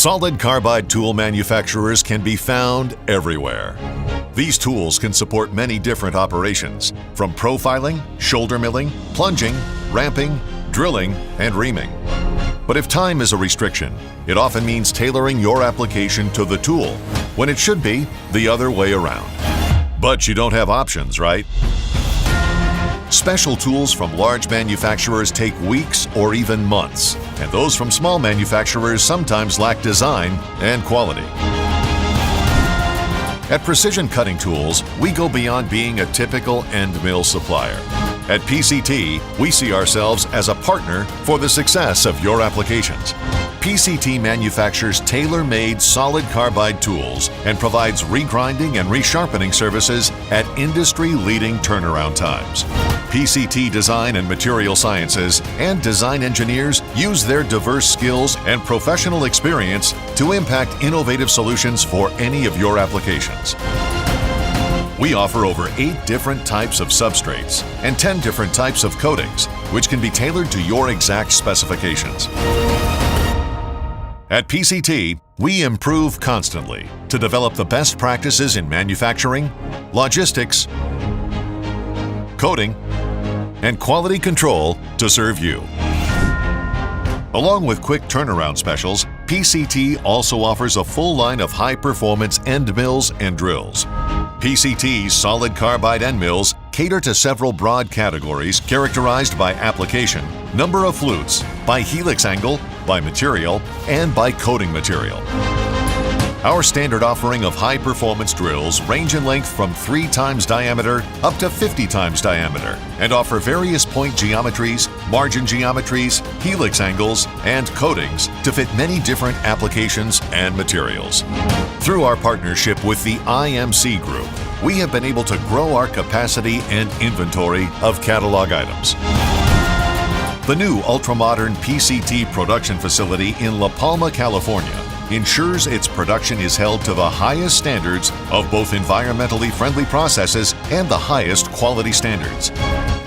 Solid carbide tool manufacturers can be found everywhere. These tools can support many different operations, from profiling, shoulder milling, plunging, ramping, drilling, and reaming. But if time is a restriction, it often means tailoring your application to the tool, when it should be the other way around. But you don't have options, right? Special tools from large manufacturers take weeks or even months, and those from small manufacturers sometimes lack design and quality. At Precision Cutting Tools, we go beyond being a typical end mill supplier. At PCT, we see ourselves as a partner for the success of your applications. PCT manufactures tailor-made solid carbide tools and provides regrinding and resharpening services at industry-leading turnaround times. PCT Design and Material Sciences and design engineers use their diverse skills and professional experience to impact innovative solutions for any of your applications. We offer over 8 different types of substrates and 10 different types of coatings, which can be tailored to your exact specifications. At PCT, we improve constantly to develop the best practices in manufacturing, logistics, coating, and quality control to serve you. Along with quick turnaround specials, PCT also offers a full line of high-performance end mills and drills. PCT's solid carbide end mills cater to several broad categories characterized by application, number of flutes, by helix angle, by material, and by coating material. Our standard offering of high-performance drills range in length from 3 times diameter up to 50 times diameter and offer various point geometries, margin geometries, helix angles, and coatings to fit many different applications and materials. Through our partnership with the IMC Group, we have been able to grow our capacity and inventory of catalog items. The new ultra-modern PCT production facility in La Palma, California, ensures its production is held to the highest standards of both environmentally friendly processes and the highest quality standards.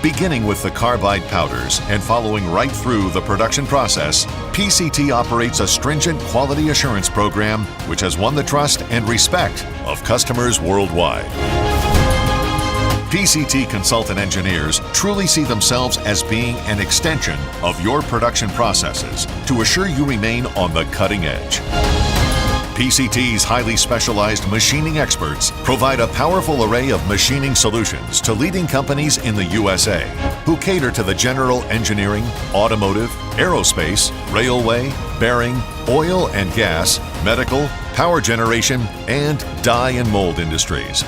Beginning with the carbide powders and following right through the production process, PCT operates a stringent quality assurance program which has won the trust and respect of customers worldwide. PCT consultant engineers truly see themselves as being an extension of your production processes to assure you remain on the cutting edge. PCT's highly specialized machining experts provide a powerful array of machining solutions to leading companies in the USA who cater to the general engineering, automotive, aerospace, railway, bearing, oil and gas, medical, power generation, and die and mold industries.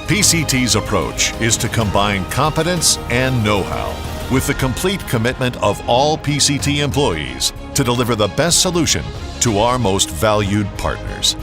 PCT's approach is to combine competence and know-how with the complete commitment of all PCT employees to deliver the best solution to our most valued partners.